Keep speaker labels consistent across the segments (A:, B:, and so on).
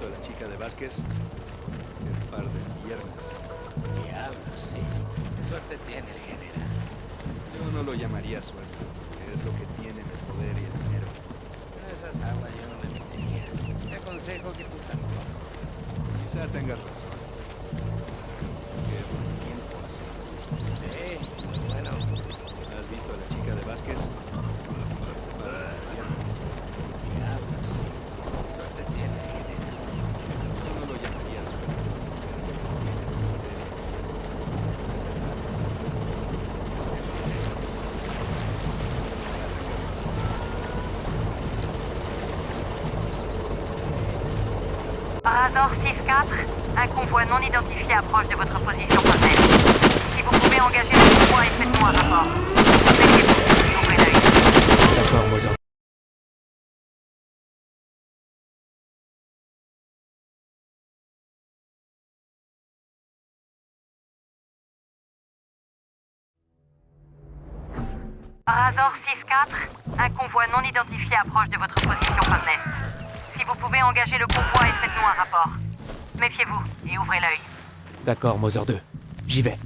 A: visto a la chica de Vázquez? Qué par de piernas.
B: Diablo, sí. Qué suerte tiene el general.
A: Yo no lo llamaría suerte, que es lo que tienen el poder y el dinero.
B: En esas aguas yo no me metería. Te aconsejo que tú tampoco.
A: Quizá tengas razón. Qué buen tiempo hace.
B: Sí, muy bueno.
A: ¿Has visto a la chica de Vázquez? Para piernas.
B: Diablo, sí. Qué suerte tiene el general.
A: Yo no lo llamaría suerte, que es lo que tienen el poder y el dinero.
B: En esas aguas.
C: Razor 6-4, un convoi non identifié approche de votre position parfaite. Si vous pouvez engager le convoi et faites-nous un rapport. Mettez-vous et ouvrez l'œil.
D: D'accord, Mother.
C: Razor 6-4, un convoi non identifié approche de votre position par l'est. Si vous pouvez engager le convoi et faites-nous un rapport. Méfiez-vous et ouvrez l'œil.
D: D'accord, Mother 2. J'y vais.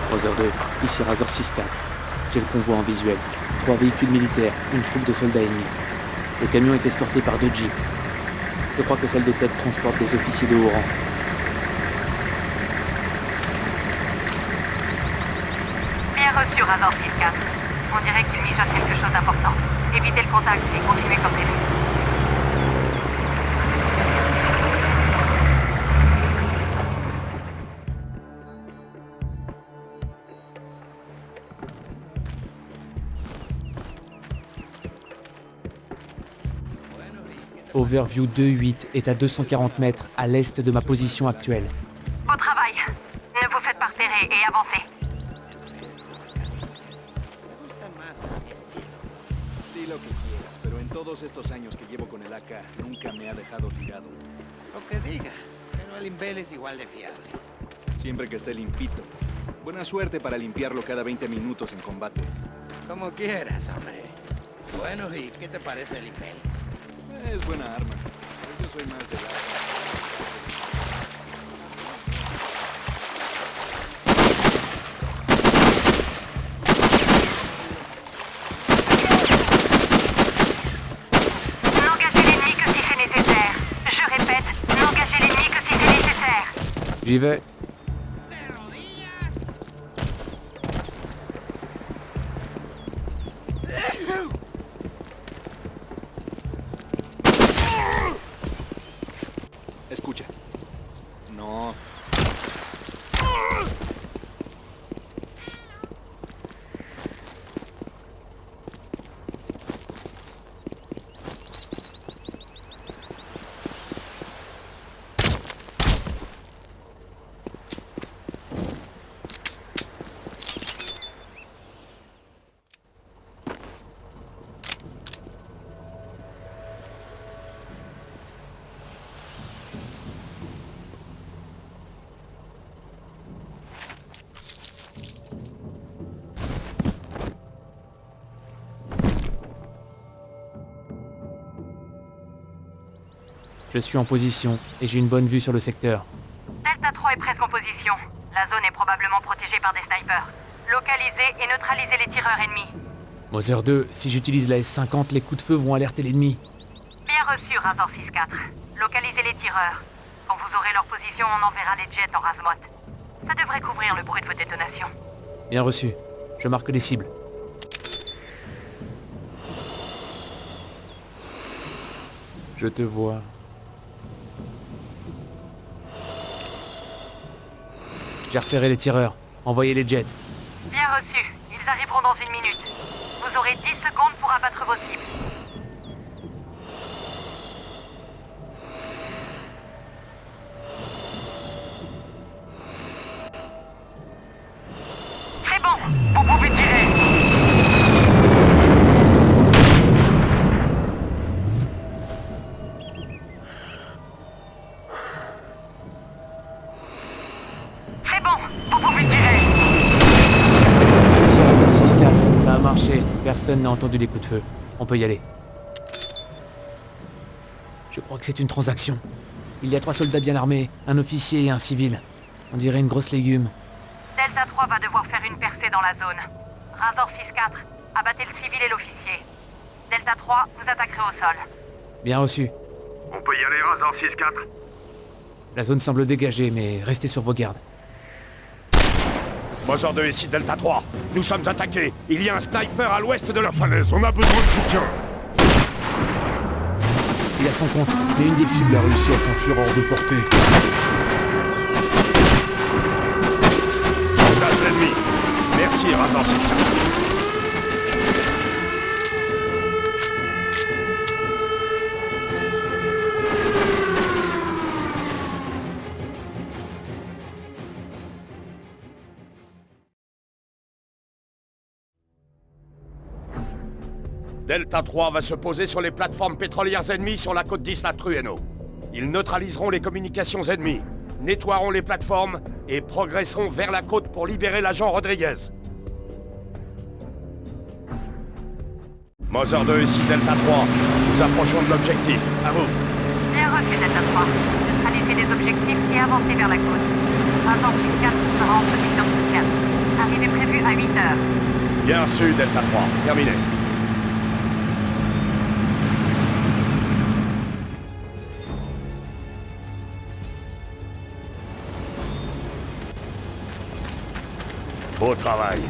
D: Mother 2, ici Razor 6-4. J'ai le convoi en visuel. 3 véhicules militaires, une troupe de soldats ennemis. Le camion est escorté par 2 jeeps. Je crois que celle de tête transporte des officiers de haut rang.
C: Bien reçu, Razor 6-4. On dirait qu'il mijote quelque chose d'important. Évitez le contact et continuez comme prévu.
D: Overview 2-8 est à 240 mètres à l'est de ma position actuelle.
C: Beau travail. Ne vous faites pas repérer et avancez.
B: Se gusta más a mi estilo.
A: Di lo que quieras, pero en todos estos años que llevo con el AK, nunca me ha dejado tirado.
B: Lo que digas, pero el Imbel es igual de fiable.
A: Siempre que esté limpito. Buena suerte para limpiarlo cada 20 minutos en combate.
B: Como quieras, hombre. Bueno, ¿y qué te parece el Imbel?
A: Es buena arma, pero yo soy más de la...
C: N'engagez l'ennemi que si c'est nécessaire. Je répète, n'engagez l'ennemi que si c'est nécessaire.
D: J'y vais.
A: Escucha. No.
D: Je suis en position et j'ai une bonne vue sur le secteur.
C: Delta 3 est presque en position. La zone est probablement protégée par des snipers. Localisez et neutralisez les tireurs ennemis.
D: Mother 2, si j'utilise la S50, les coups de feu vont alerter l'ennemi.
C: Bien reçu, Razor 6-4. Localisez les tireurs. Quand vous aurez leur position, on enverra les jets en rase-motte. Ça devrait couvrir le bruit de vos détonations.
D: Bien reçu. Je marque des cibles. Je te vois. J'ai repéré les tireurs. Envoyez les jets.
C: Bien reçu. Ils arriveront dans une minute. Vous aurez 10 secondes pour abattre vos cibles. Vous pouvez tirer.
D: Ici Razor 6-4, ça a marché. Personne n'a entendu les coups de feu. On peut y aller. Je crois que c'est une transaction. Il y a 3 soldats bien armés, un officier et un civil. On dirait une grosse légume.
C: Delta 3 va devoir faire une percée dans la zone. Razor 6-4, abattez le civil et l'officier. Delta 3, vous attaquerez au sol.
D: Bien reçu.
E: On peut y aller, Razor 6-4?
D: La zone semble dégagée, mais restez sur vos gardes.
E: Mother 2 ici, Delta 3. Nous sommes attaqués. Il y a un sniper à l'ouest de la falaise. On a besoin de soutien.
D: Il a son compte, mais une des cibles a réussi à s'enfuir hors de portée.
E: Contact l'ennemi. Merci, Razor 6-4. Delta 3 va se poser sur les plateformes pétrolières ennemies sur la côte d'Isla Trueno. Ils neutraliseront les communications ennemies, nettoieront les plateformes et progresseront vers la côte pour libérer l'agent Rodriguez. Mother 2 ici, Delta 3. Nous approchons de l'objectif. À vous.
C: Bien reçu, Delta 3. Neutralisez les objectifs et avancez vers la côte. Razor 6-4 sera en position de soutien. Arrivée prévue à 8 heures.
E: Bien reçu, Delta 3. Terminé. Beau travail.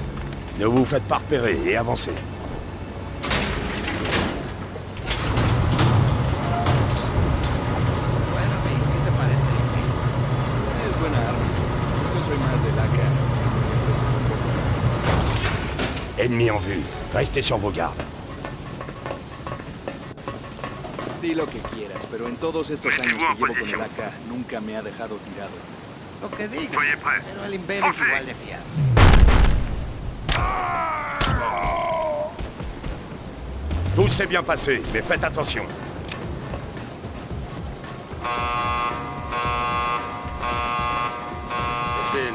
E: Ne vous faites pas repérer et avancez.
B: Bueno, Vic, ¿qué te parece?
A: Es buena arma. Yo soy más del AK.
E: Ennemi en vue. Restez sur vos gardes.
A: Di lo que quieras, pero en todos estos años que llevo con el AK, nunca me ha dejado tirado.
B: Lo que digas,
E: Soyez prêts.
B: pero el Imperio es igual de fiable.
E: Tout s'est bien passé, mais faites attention. C'est elle.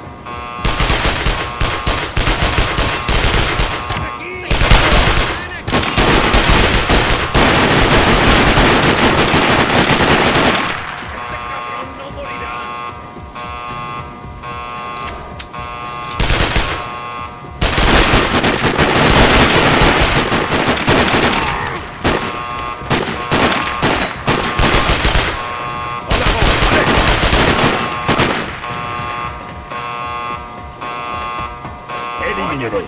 E: Éliminez-les.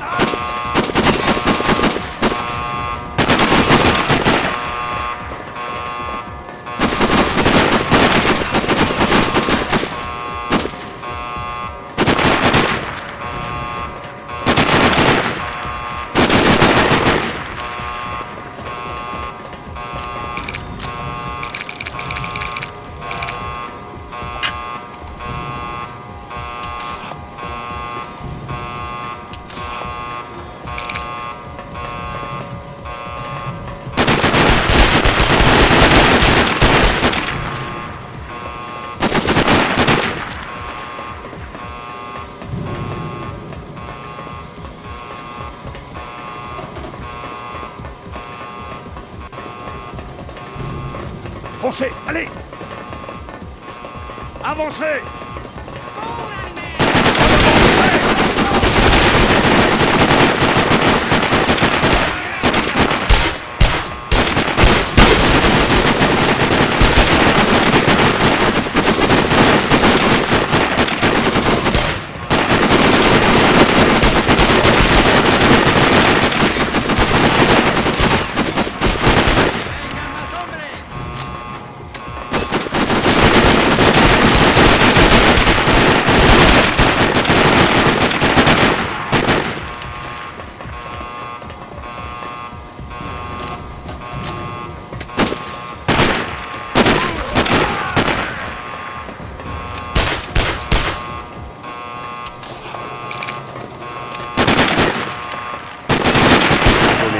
E: Foncez, allez! Avancez!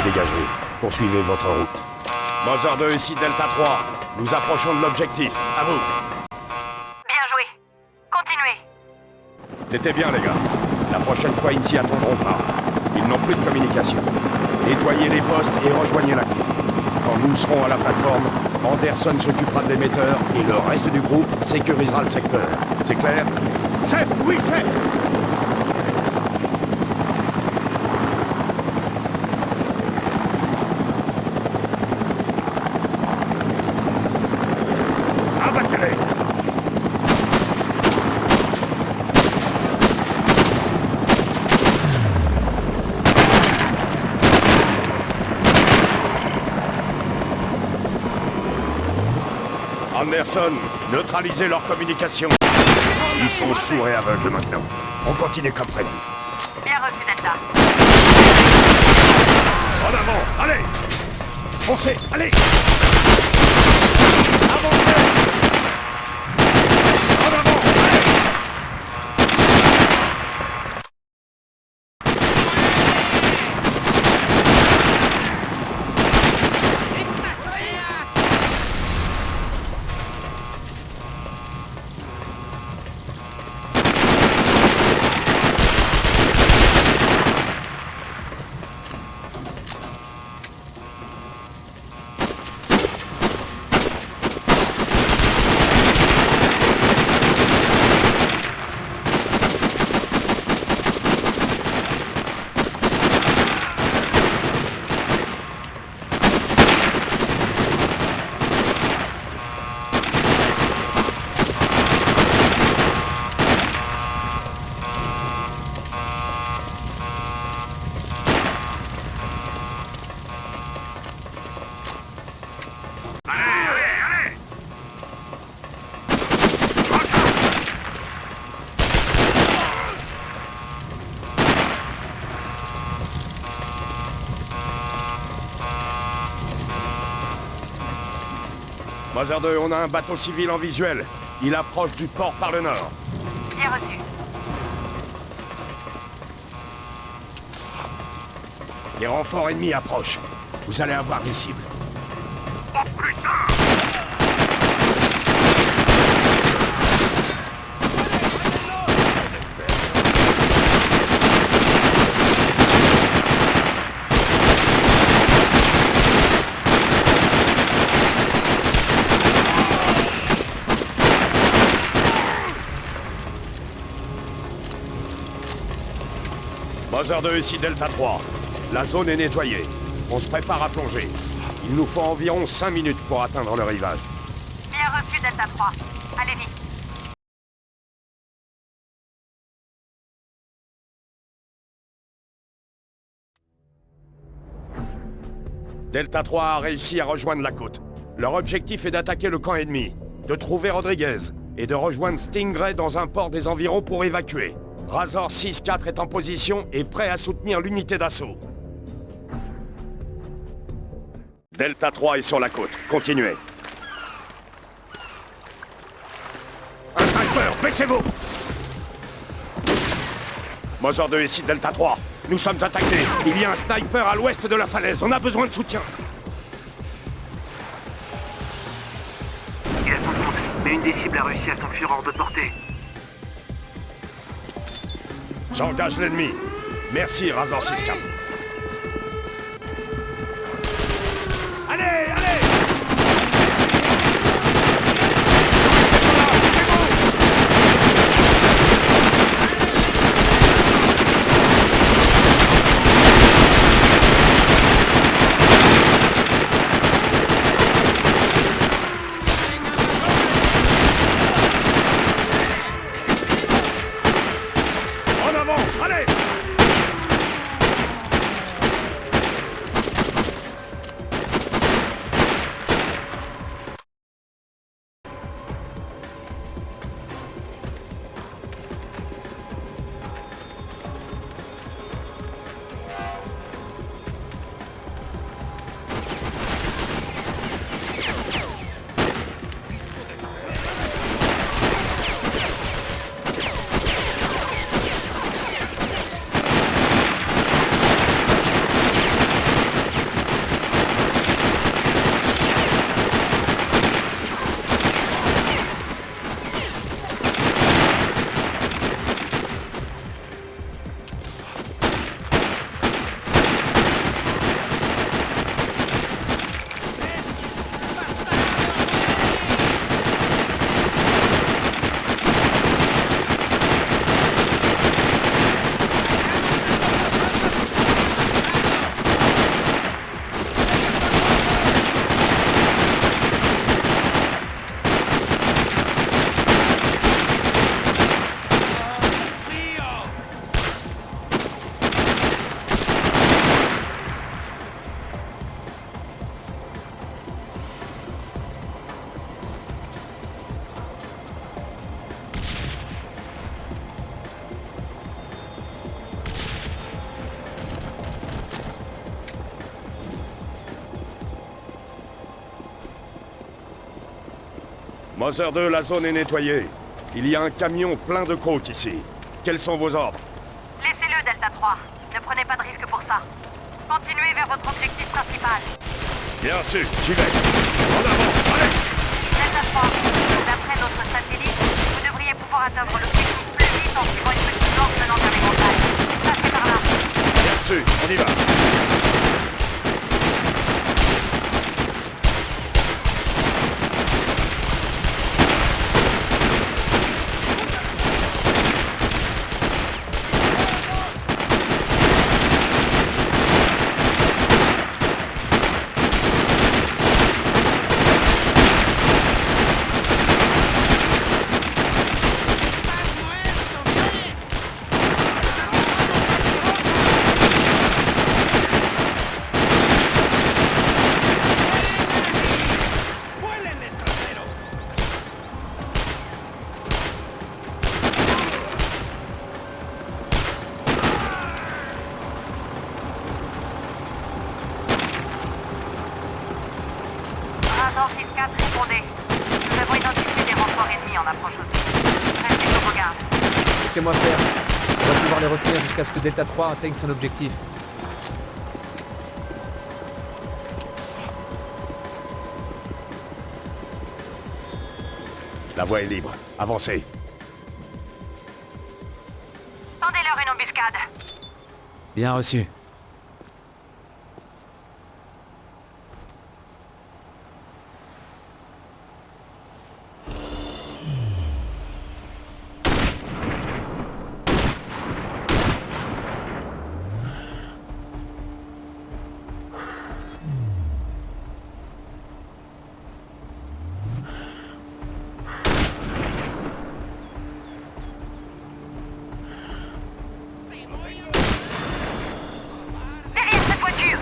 E: Dégagé. Poursuivez votre route. Mother 2 ici, Delta 3. Nous approchons de l'objectif. À vous.
C: Bien joué. Continuez.
E: C'était bien, les gars. La prochaine fois, ils ne s'y attendront pas. Ils n'ont plus de communication. Nettoyez les postes et rejoignez la cour. Quand nous serons à la plateforme, Anderson s'occupera de l'émetteur et le reste du groupe sécurisera le secteur. C'est clair? C'est... Oui, fait! Abattez-les! Anderson, neutralisez leur communication. Ils sont sourds et aveugles maintenant. On continue comme prévu.
C: Bien reçu, Delta.
E: En avant, allez! Foncez, allez! Avancez! En avant, allez! Mother 2, on a un bateau civil en visuel. Il approche du port par le nord.
C: Bien reçu.
E: Les renforts ennemis approchent. Vous allez avoir des cibles. Oh putain! Mother 2, ici Delta 3. La zone est nettoyée. On se prépare à plonger. Il nous faut environ 5 minutes pour atteindre le rivage.
C: Bien reçu, Delta 3. Allez vite.
E: Delta 3 a réussi à rejoindre la côte. Leur objectif est d'attaquer le camp ennemi, de trouver Rodriguez et de rejoindre Stingray dans un port des environs pour évacuer. Razor 6-4 est en position et prêt à soutenir l'unité d'assaut. Delta 3 est sur la côte. Continuez. Un sniper, baissez-vous! Mother 2 ici, Delta 3. Nous sommes attaqués. Il y a un sniper à l'ouest de la falaise. On a besoin de soutien.
F: Il a son compte, mais une des cibles a réussi à s'enfuir hors de portée.
E: J'engage l'ennemi. Merci, Razor 6-4. Allez, allez! En avant, allez! Mother 2, la zone est nettoyée. Il y a un camion plein de côtes ici. Quels sont vos ordres?
C: Laissez-le, Delta 3. Ne prenez pas de risque pour ça. Continuez vers votre objectif principal.
E: Bien sûr, j'y vais. En avant, allez!
C: Delta 3, d'après notre satellite, vous devriez pouvoir atteindre l'objectif plus vite en suivant une petite porte menant vers les montagnes. Passez par là.
E: Bien sûr, on y va.
C: Razor 6-4, répondez. Nous avons identifié des renforts ennemis en approche au sud. Restez sur vos gardes.
B: Laissez-moi faire. On va pouvoir les retenir jusqu'à ce que Delta 3 atteigne son objectif.
E: La voie est libre. Avancez.
C: Tendez-leur une embuscade.
B: Bien reçu.
C: Derrière cette voiture.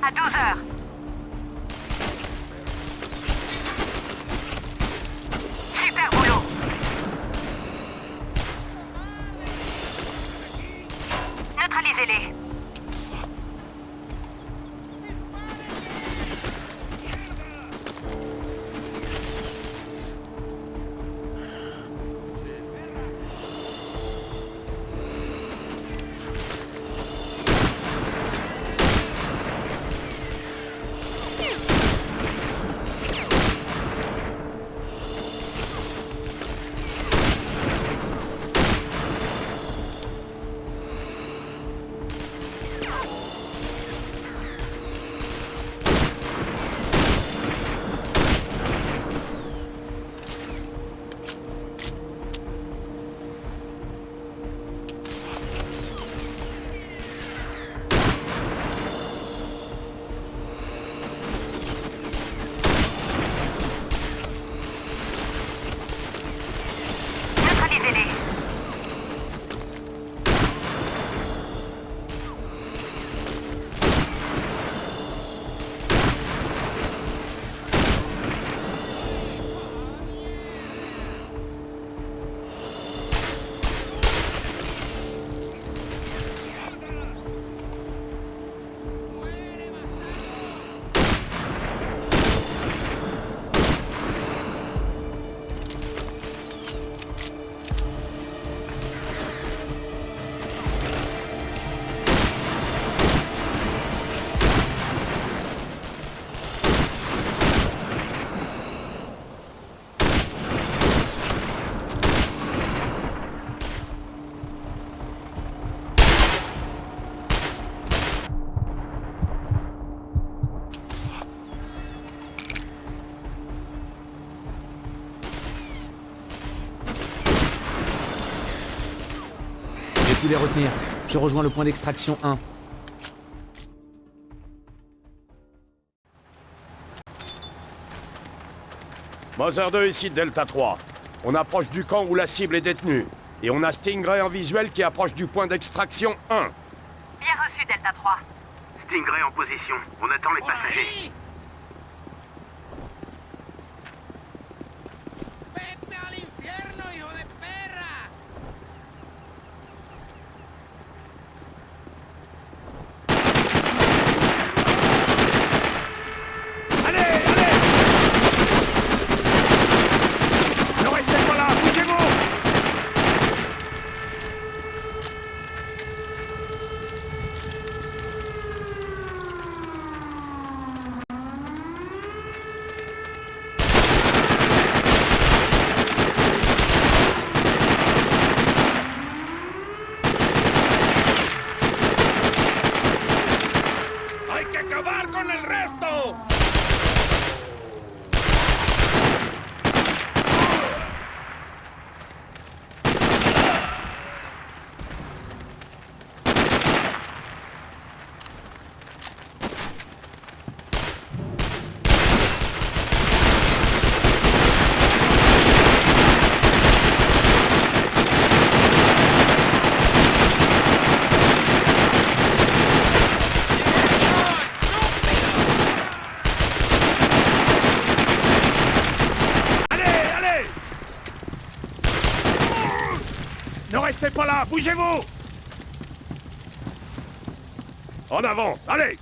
C: À 12 heures. Super boulot. Neutralisez-les. Neutralisez-les.
B: J'ai pu les retenir. Je rejoins le point d'extraction 1.
E: Mother 2, ici Delta 3. On approche du camp où la cible est détenue. Et on a Stingray en visuel qui approche du point d'extraction 1.
C: Bien reçu, Delta 3.
F: Stingray en position. On attend les passagers.
G: Vete al infierno,
E: Dirigez-vous! En avant, allez!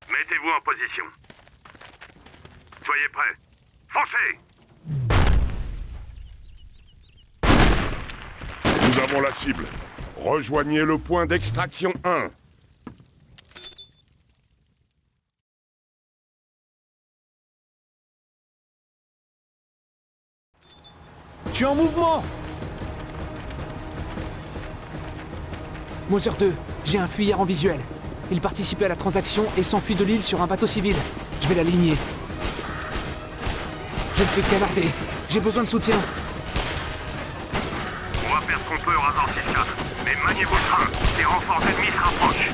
F: Mettez-vous en position. Soyez prêts. Foncez!
E: Nous avons la cible. Rejoignez le point d'extraction 1.
D: Je suis en mouvement! Moser 2, j'ai un fuyard en visuel. Il participait à la transaction et s'enfuit de l'île sur un bateau civil. Je vais l'aligner. Je ne fais qu'alarder. J'ai besoin de soutien.
F: On va faire ce qu'on peut au Razor 6-4. Mais maniez vos trains. Les renforts ennemis se rapprochent.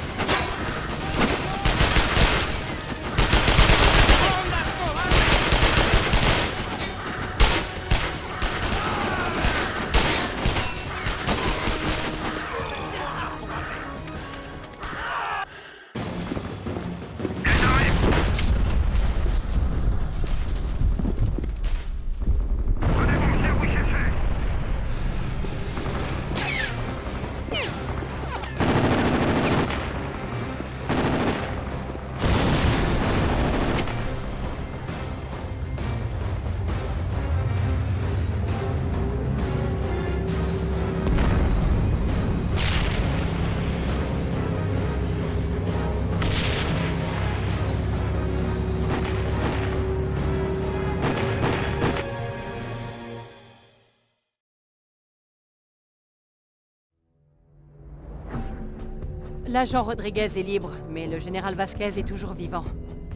C: L'agent Rodriguez est libre, mais le général Vasquez est toujours vivant.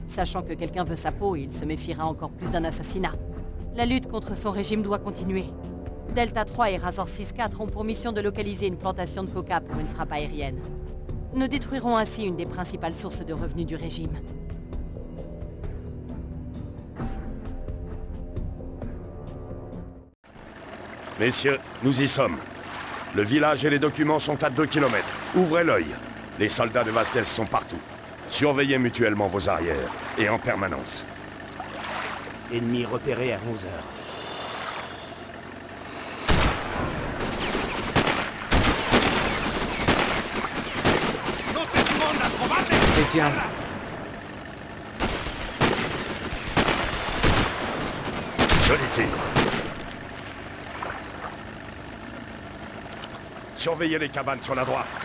C: Sachant que quelqu'un veut sa peau, il se méfiera encore plus d'un assassinat. La lutte contre son régime doit continuer. Delta 3 et Razor 6-4 ont pour mission de localiser une plantation de coca pour une frappe aérienne. Nous détruirons ainsi une des principales sources de revenus du régime.
E: Messieurs, nous y sommes. Le village et les documents sont à 2 km. Ouvrez l'œil. Les soldats de Vasquez sont partout. Surveillez mutuellement vos arrières, et en permanence.
B: Ennemi repéré à 11h.
D: Et tiens,
E: Joli tir. Surveillez les cabanes sur la droite.